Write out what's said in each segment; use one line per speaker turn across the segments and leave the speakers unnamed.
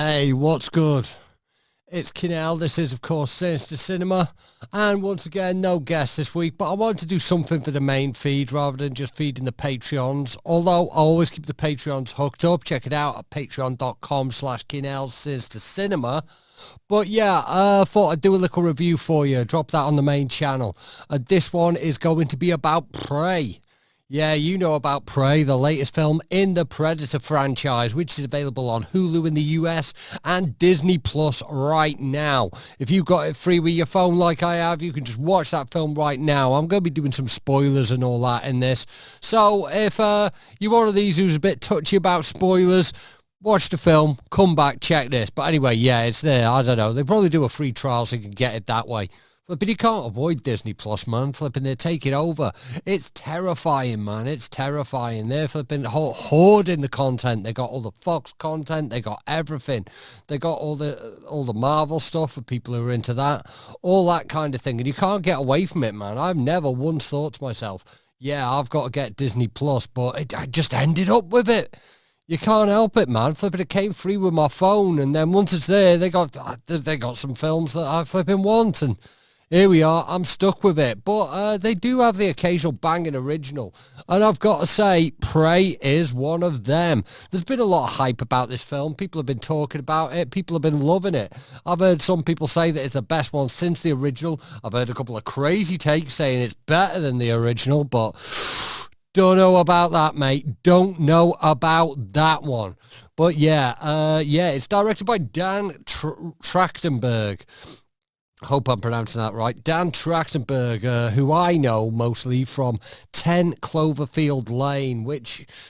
Hey, what's good? It's Kinell. This is, of course, Sinister Cinema. And once again, no guest this week, but I wanted to do something for the main feed rather than just feeding the Patreons. Although I always keep the Patreons hooked up. Check it out at patreon.com/Kinell Sinister Cinema. But yeah, I thought I'd do a little review for you. Drop that on the main channel. This one is going to be about Prey. Yeah, you know about Prey, the latest film in the Predator franchise, which is available on Hulu in the US and Disney Plus right now. If you've got it free with your phone like I have, you can just watch that film right now. I'm going to be doing some spoilers and all that in this. So if you're one of these who's a bit touchy about spoilers, watch the film, come back, check this. But anyway, yeah, it's there. I don't know. They probably do a free trial so you can get it that way. But you can't avoid Disney Plus, man. Flipping, they're taking over. It's terrifying, man. It's terrifying. They're flipping hoarding the content. They got all the Fox content. They got everything. They got all the Marvel stuff for people who are into that. All that kind of thing. And you can't get away from it, man. I've never once thought to myself, yeah, I've got to get Disney Plus, but I just ended up with it. You can't help it, man. Flipping, it came free with my phone, and then once it's there, they got some films that I flipping want, and here we are, I'm stuck with it. But they do have the occasional banging original. And I've got to say, Prey is one of them. There's been a lot of hype about this film. People have been talking about it. People have been loving it. I've heard some people say that it's the best one since the original. I've heard a couple of crazy takes saying it's better than the original. But don't know about that, mate. Don't know about that one. But yeah, it's directed by Dan Trachtenberg. Hope I'm pronouncing that right. Dan Trachtenberg, who I know mostly from 10 Cloverfield Lane,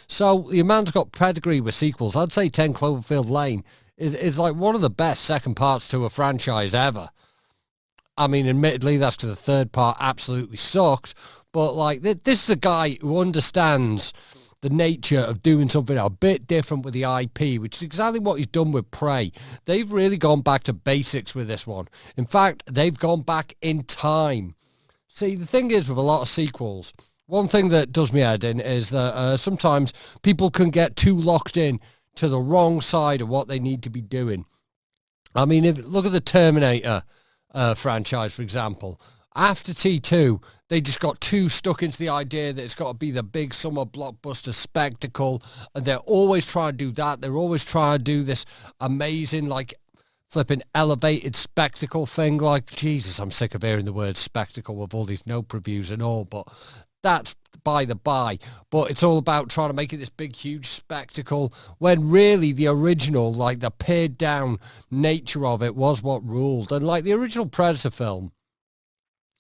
so the man's got pedigree with sequels. I'd say 10 Cloverfield Lane is like one of the best second parts to a franchise ever. I mean, admittedly, that's because the third part absolutely sucked, but like this is a guy who understands the nature of doing something a bit different with the IP, which is exactly what he's done with Prey. They've really gone back to basics with this one. In fact, they've gone back in time. See, the thing is with a lot of sequels, one thing that does me head in is that sometimes people can get too locked in to the wrong side of what they need to be doing. I mean, look at the Terminator franchise, for example. After T2, they just got too stuck into the idea that it's got to be the big summer blockbuster spectacle. And they're always trying to do that. They're always trying to do this amazing, like, flipping elevated spectacle thing. Like, Jesus, I'm sick of hearing the word spectacle with all these no previews and all. But that's by the by. But it's all about trying to make it this big, huge spectacle when really the original, like the pared down nature of it was what ruled. And like the original Predator film,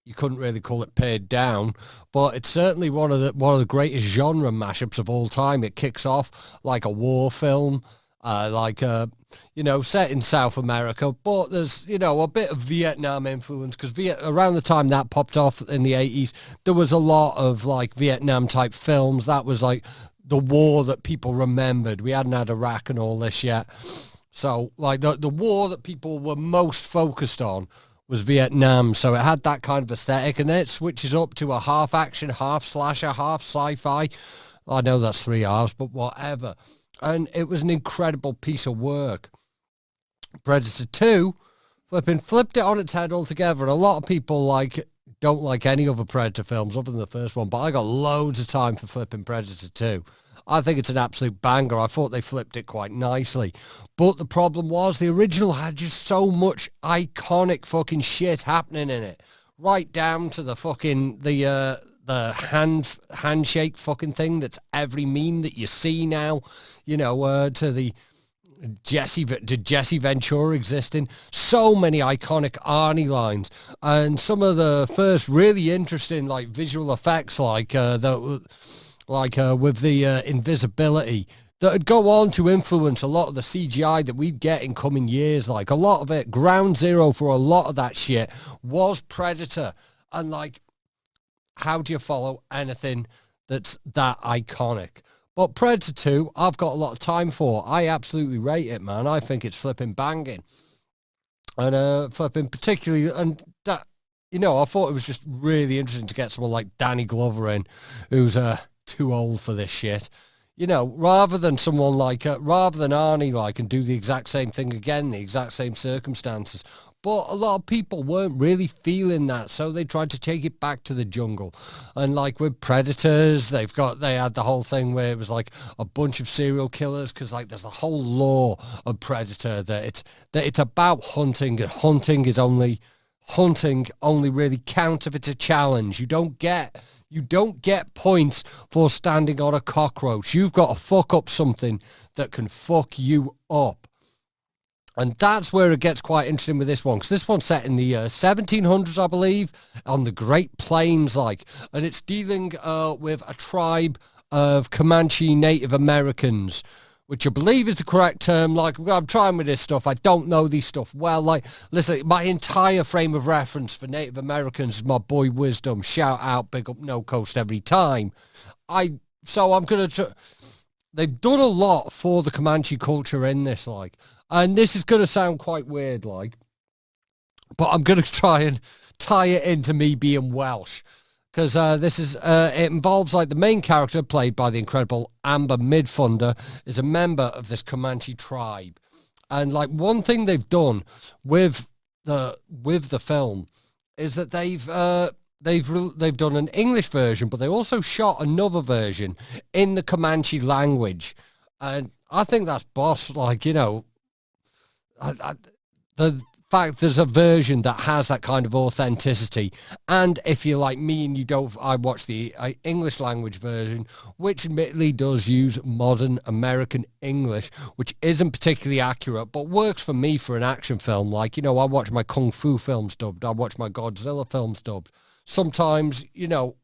you couldn't really call it pared down, but it's certainly one of the greatest genre mashups of all time. It kicks off like a war film, set in South America, but there's, a bit of Vietnam influence because around the time that popped off in the 80s, there was a lot of like Vietnam type films. That was like the war that people remembered. We hadn't had Iraq and all this yet. So like the war that people were most focused on was Vietnam, so it had that kind of aesthetic, and then it switches up to a half action, half slasher, half sci-fi. I know that's 3 halves, but whatever. And it was an incredible piece of work. Predator 2 flipped it on its head altogether, and a lot of people don't like any other Predator films other than the first one, but I got loads of time for flipping Predator 2. I think it's an absolute banger. I thought they flipped it quite nicely. But the problem was the original had just so much iconic fucking shit happening in it. Right down to the fucking, the handshake fucking thing that's every meme that you see now, to the Jesse Ventura existing. So many iconic Arnie lines. And some of the first really interesting, like, visual effects, with the invisibility that would go on to influence a lot of the CGI that we'd get in coming years. Like a lot of it, ground zero for a lot of that shit was Predator. And like, how do you follow anything that's that iconic? But Predator 2, I've got a lot of time for. I absolutely rate it, man. I think it's flipping banging. And flipping particularly, and that, I thought it was just really interesting to get someone like Danny Glover in, who's too old for this shit. You know, rather than someone like, rather than Arnie, like, and do the exact same thing again, the exact same circumstances. But a lot of people weren't really feeling that, so they tried to take it back to the jungle. And like with Predators, they had the whole thing where it was like a bunch of serial killers, because like there's the whole lore of Predator that it's about hunting, and hunting only really counts if it's a challenge. You don't get points for standing on a cockroach. You've got to fuck up something that can fuck you up. And that's where it gets quite interesting with this one, because this one's set in the 1700s, I believe, on the Great Plains, like, and it's dealing with a tribe of Comanche Native Americans, which I believe is the correct term. Like, I'm trying with this stuff. I don't know these stuff well. Like, listen, my entire frame of reference for Native Americans is my boy Wisdom. Shout out, big up No Coast every time. So I'm going to... They've done a lot for the Comanche culture in this, like, and this is going to sound quite weird, like, but I'm going to try and tie it into me being Welsh. Because it involves, like, the main character, played by the incredible Amber Midfunder, is a member of this Comanche tribe. And, like, one thing they've done with the film is that they've done an English version, but they also shot another version in the Comanche language. And I think that's boss, like, you know, the fact there's a version that has that kind of authenticity. And if you're like me and you don't, I watch the English language version, which admittedly does use modern American English, which isn't particularly accurate, but works for me for an action film. Like, you know, I watch my Kung Fu films dubbed, I watch my Godzilla films dubbed. Sometimes, you know,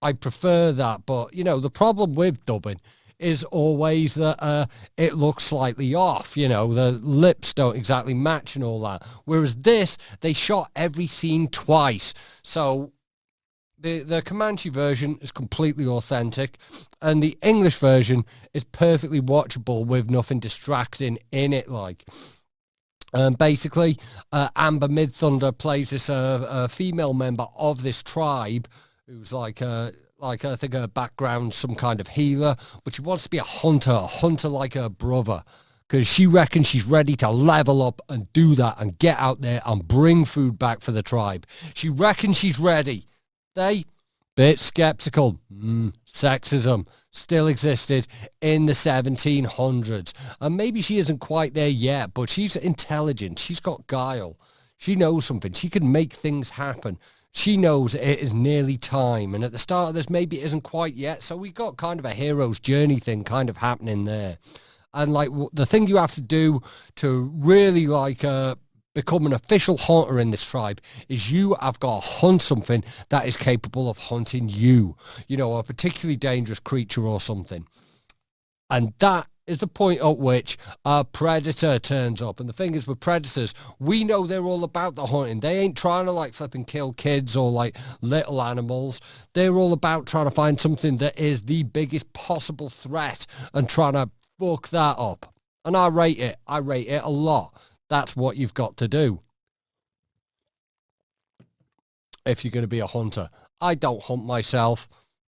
I prefer that, but, you know, the problem with dubbing is always that it looks slightly off, you know, the lips don't exactly match and all that. Whereas this, they shot every scene twice. So the Comanche version is completely authentic, and the English version is perfectly watchable with nothing distracting in it, like. Basically, Amber Midthunder plays this female member of this tribe who's like I think her background, some kind of healer, but she wants to be a hunter like her brother, because she reckons she's ready to level up and do that and get out there and bring food back for the tribe. She reckons she's ready. They, bit skeptical. Sexism still existed in the 1700s. And maybe she isn't quite there yet, but she's intelligent. She's got guile. She knows something. She can make things happen. She knows it is nearly time. And at the start of this, maybe it isn't quite yet. So we got kind of a hero's journey thing kind of happening there. And like the thing you have to do to really like become an official hunter in this tribe is you have got to hunt something that is capable of hunting you. You know, a particularly dangerous creature or something. And that is the point at which a predator turns up. And the thing is, with predators, we know they're all about the hunting. They ain't trying to like flipping kill kids or like little animals. They're all about trying to find something that is the biggest possible threat and trying to fuck that up. And I rate it a lot. That's what you've got to do if you're going to be a hunter. I don't hunt myself,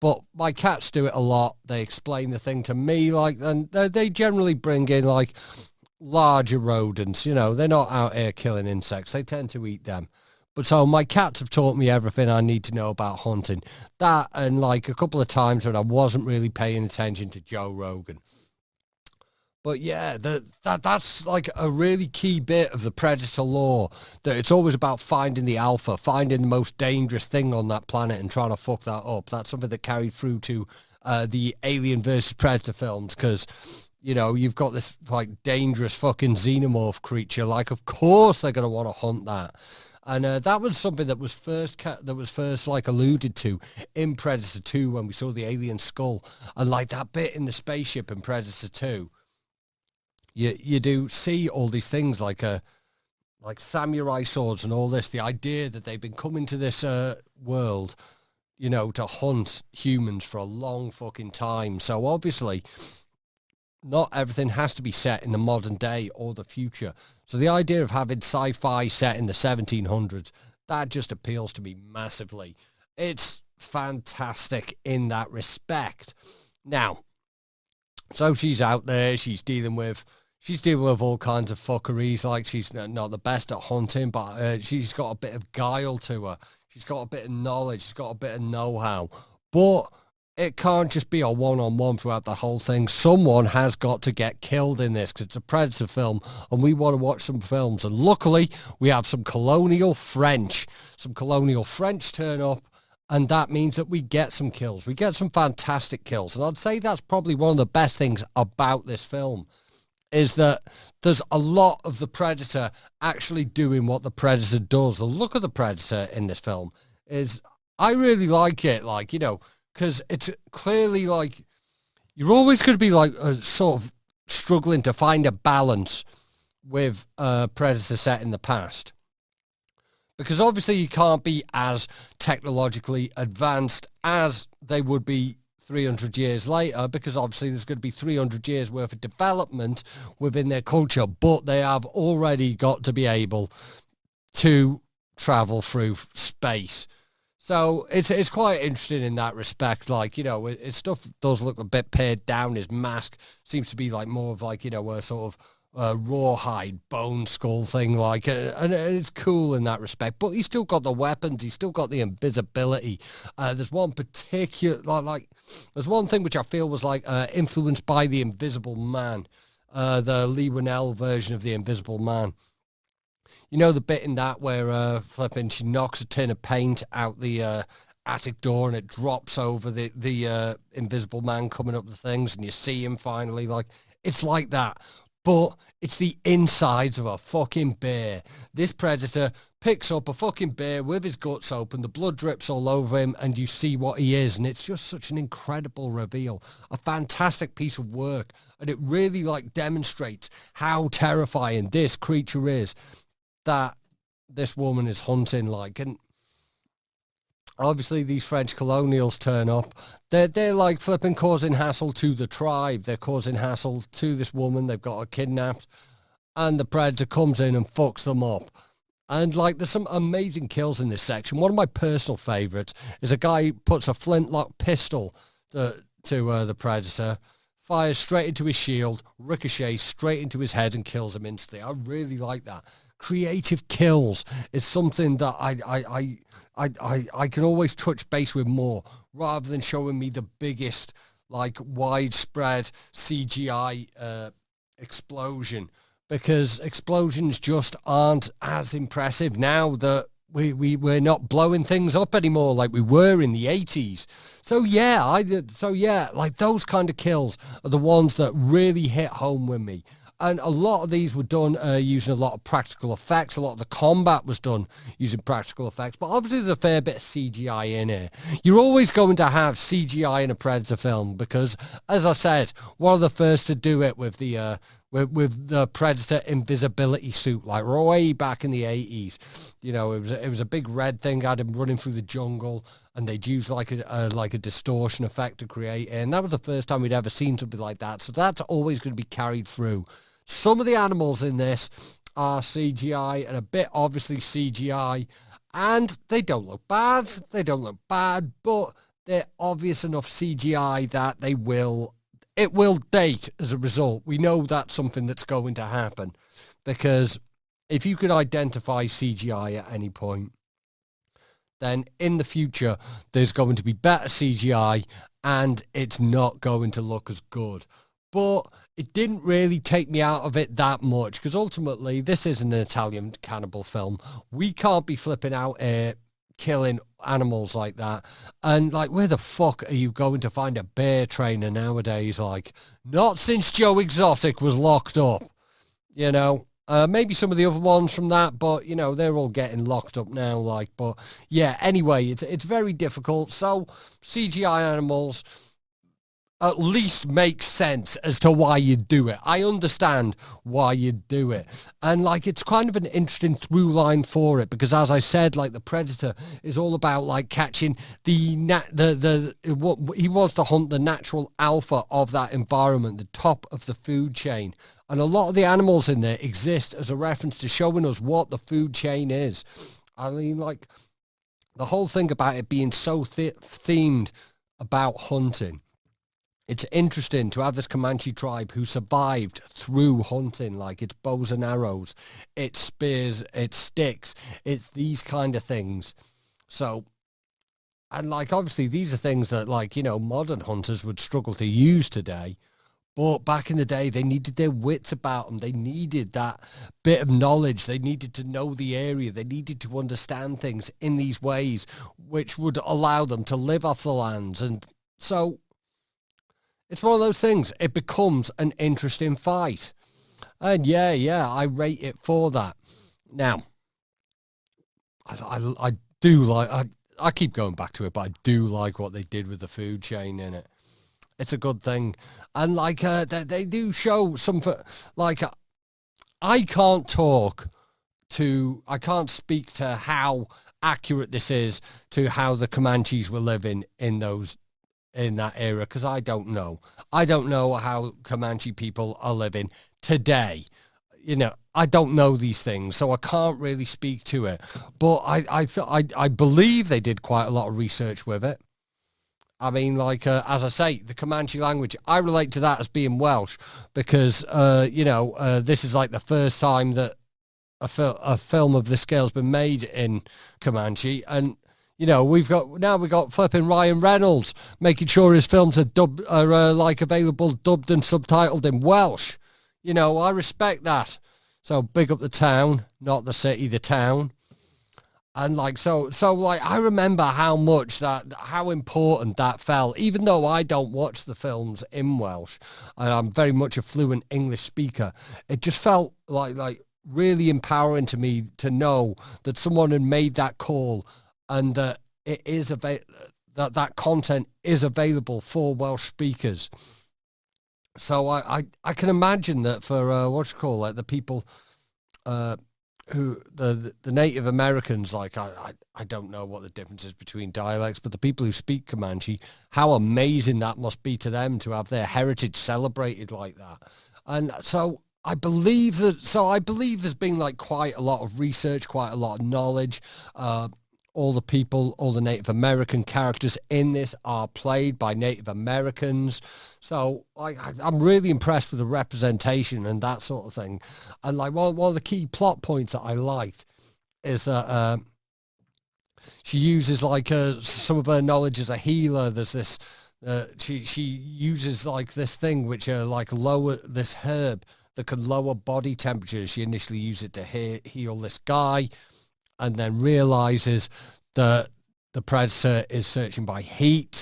but my cats do it a lot. They explain the thing to me, like, and they generally bring in like larger rodents. You know, they're not out here killing insects. They tend to eat them. But so my cats have taught me everything I need to know about hunting. That, and like a couple of times when I wasn't really paying attention to Joe Rogan. But yeah, that's like a really key bit of the Predator lore, that it's always about finding the alpha, finding the most dangerous thing on that planet and trying to fuck that up. That's something that carried through to the Alien versus Predator films, because, you know, you've got this like dangerous fucking xenomorph creature. Like, of course they're going to want to hunt that. And that was something that was first like alluded to in Predator 2 when we saw the alien skull. And like that bit in the spaceship in Predator 2. You do see all these things like samurai swords and all this. The idea that they've been coming to this world, you know, to hunt humans for a long fucking time. So obviously, not everything has to be set in the modern day or the future. So the idea of having sci-fi set in the 1700s, that just appeals to me massively. It's fantastic in that respect. Now, So she's out there, she's dealing with all kinds of fuckeries, like she's not the best at hunting, but she's got a bit of guile to her. She's got a bit of knowledge, she's got a bit of know-how. But it can't just be a one-on-one throughout the whole thing. Someone has got to get killed in this, because it's a Predator film, and we want to watch some films. And luckily, we have some colonial French turn up, and that means that we get some kills. We get some fantastic kills. And I'd say that's probably one of the best things about this film, is that there's a lot of the Predator actually doing what the Predator does. The look of the Predator in this film is, I really like it, like, you know, because it's clearly like, you're always going to be like sort of struggling to find a balance with Predator set in the past. Because obviously you can't be as technologically advanced as they would be 300 years later, because obviously there's going to be 300 years worth of development within their culture, but they have already got to be able to travel through space. So it's quite interesting in that respect. Like, you know, his stuff does look a bit pared down. His mask seems to be like more of like, you know, a sort of rawhide bone skull thing, like, and it's cool in that respect. But he's still got the weapons, he's still got the invisibility. There's one particular, like there's one thing which I feel was like influenced by the Invisible Man, the Lee Winnell version of the Invisible Man. You know the bit in that where flipping, she knocks a tin of paint out the attic door and it drops over the Invisible Man coming up the things, and you see him finally. Like, it's like that, but it's the insides of a fucking bear. This Predator picks up a fucking bear with his guts open, the blood drips all over him, and you see what he is, and it's just such an incredible reveal. A fantastic piece of work, and it really, like, demonstrates how terrifying this creature is that this woman is hunting, like. And obviously these French colonials turn up. They're like flipping causing hassle to the tribe. They're causing hassle to this woman. They've got her kidnapped, and the Predator comes in and fucks them up. And like, there's some amazing kills in this section. One of my personal favorites is a guy who puts a flintlock pistol to the Predator, fires straight into his shield, ricochets straight into his head, and kills him instantly. I really like that. Creative kills is something that I can always touch base with more, rather than showing me the biggest, like, widespread CGI explosion, because explosions just aren't as impressive now that we're not blowing things up anymore like we were in the 80s. So yeah, like, those kind of kills are the ones that really hit home with me. And a lot of these were done using a lot of practical effects. A lot of the combat was done using practical effects. But obviously there's a fair bit of CGI in here. You're always going to have CGI in a Predator film because, as I said, one of the first to do it with the Predator invisibility suit, like way back in the 80s. You know, it was a big red thing, had him running through the jungle, and they'd use like a distortion effect to create it. And that was the first time we'd ever seen something like that. So that's always going to be carried through. Some of the animals in this are CGI, and a bit obviously CGI, and they don't look bad. They don't look bad, but they're obvious enough CGI that it will date as a result. We know that's something that's going to happen, because if you could identify CGI at any point, then in the future there's going to be better CGI and it's not going to look as good. But it didn't really take me out of it that much, because ultimately this isn't an Italian cannibal film. We can't be flipping out killing animals like that. And like, where the fuck are you going to find a bear trainer nowadays? Like, not since Joe Exotic was locked up, you know. Maybe some of the other ones from that, but, you know, they're all getting locked up now, like. But yeah, anyway, it's very difficult. So CGI animals at least makes sense as to why you do it. I understand why you do it. And like, it's kind of an interesting through line for it, because as I said, like, the Predator is all about like catching what he wants to hunt, the natural alpha of that environment, the top of the food chain. And a lot of the animals in there exist as a reference to showing us what the food chain is. I mean, like, the whole thing about it being so themed about hunting it's interesting to have this Comanche tribe who survived through hunting, like it's bows and arrows, it's spears, it's sticks, it's these kind of things. So, and like obviously these are things that like, modern hunters would struggle to use today. But back in the day, they needed their wits about them. They needed that bit of knowledge. They needed to know the area. They needed to understand things in these ways, which would allow them to live off the lands. And so it's one of those things. It becomes an interesting fight. And yeah, I rate it for that. Now, I do like, I keep going back to it, but I do like what they did with the food chain in it. It's a good thing. And like they do show some, like I can't speak to how accurate this is to how the Comanches were living in that era, because I don't know. I don't know how Comanche people are living today. I don't know these things, so I can't really speak to it. But I believe they did quite a lot of research with it. I mean, like, as I say, the Comanche language, I relate to that as being Welsh because, this is like the first time that a film of this scale has been made in Comanche. And, we've got flipping Ryan Reynolds making sure his films are available, dubbed and subtitled in Welsh. I respect that. So big up the town, not the city, the town. And like, so I remember how important that felt, even though I don't watch the films in Welsh and I'm very much a fluent English speaker. It just felt like really empowering to me to know that someone had made that call and that it is that content is available for Welsh speakers. So I can imagine that for the people, who the Native Americans, like I don't know what the difference is between dialects, but the people who speak Comanche, how amazing that must be to them to have their heritage celebrated like that. And so I believe there's been like quite a lot of research, quite a lot of knowledge. All the Native American characters in this are played by Native Americans. So I'm really impressed with the representation and that sort of thing. And like one of the key plot points that I liked is that she uses like some of her knowledge as a healer. There's this, she uses like this thing which like lower this herb that can lower body temperature. She initially used it to heal this guy, and then realizes that the predator is searching by heat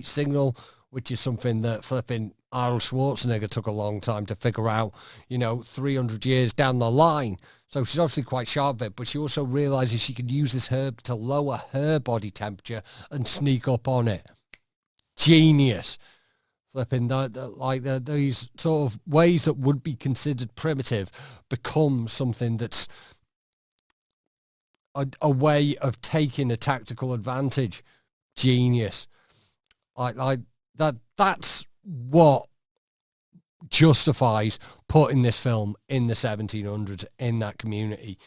signal, which is something that flipping Arnold Schwarzenegger took a long time to figure out, 300 years down the line. So she's obviously quite sharp of it, but she also realizes she could use this herb to lower her body temperature and sneak up on it. Genius. Flipping these sort of ways that would be considered primitive become something that's a way of taking a tactical advantage. Genius. That's what justifies putting this film in the 1700s in that community.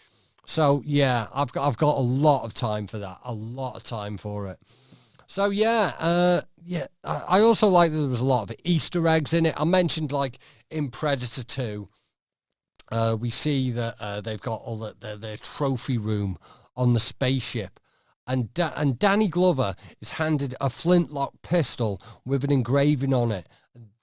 So yeah, I've got a lot of time for that, a lot of time for it. So I also like that there was a lot of Easter eggs in it. I mentioned like in Predator 2, we see that they've got all their trophy room on the spaceship, and Danny Glover is handed a flintlock pistol with an engraving on it.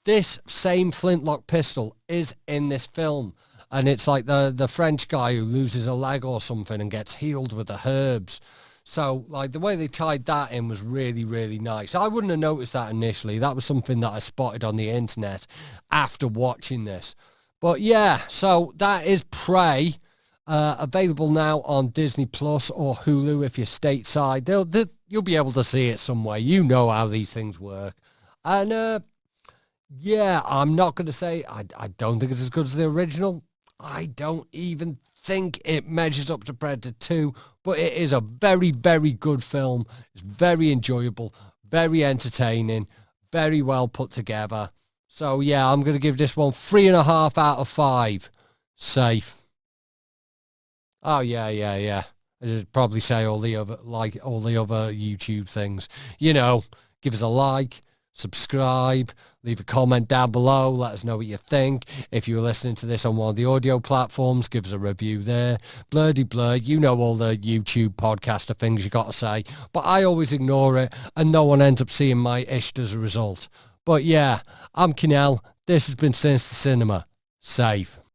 This same flintlock pistol is in this film, and it's like the French guy who loses a leg or something and gets healed with the herbs. So like the way they tied that in was really, really nice. I wouldn't have noticed that initially. That was something that I spotted on the internet after watching this. But yeah, so that is Prey, available now on Disney Plus or Hulu if you're stateside. You'll be able to see it somewhere. You know how these things work. And I'm not going to say I don't think it's as good as the original. I don't even think it measures up to Predator 2, but it is a very, very good film. It's very enjoyable, very entertaining, very well put together. So yeah, I'm going to give this one 3.5 out of 5. Safe. Oh yeah. I should probably say all the other YouTube things. Give us a like, subscribe, leave a comment down below, let us know what you think. If you're listening to this on one of the audio platforms, give us a review there. Blurdy blur, you know all the YouTube podcaster things you got to say, but I always ignore it, and no one ends up seeing my ish as a result. But yeah, I'm Kinell. This has been Sinister Cinema. Safe.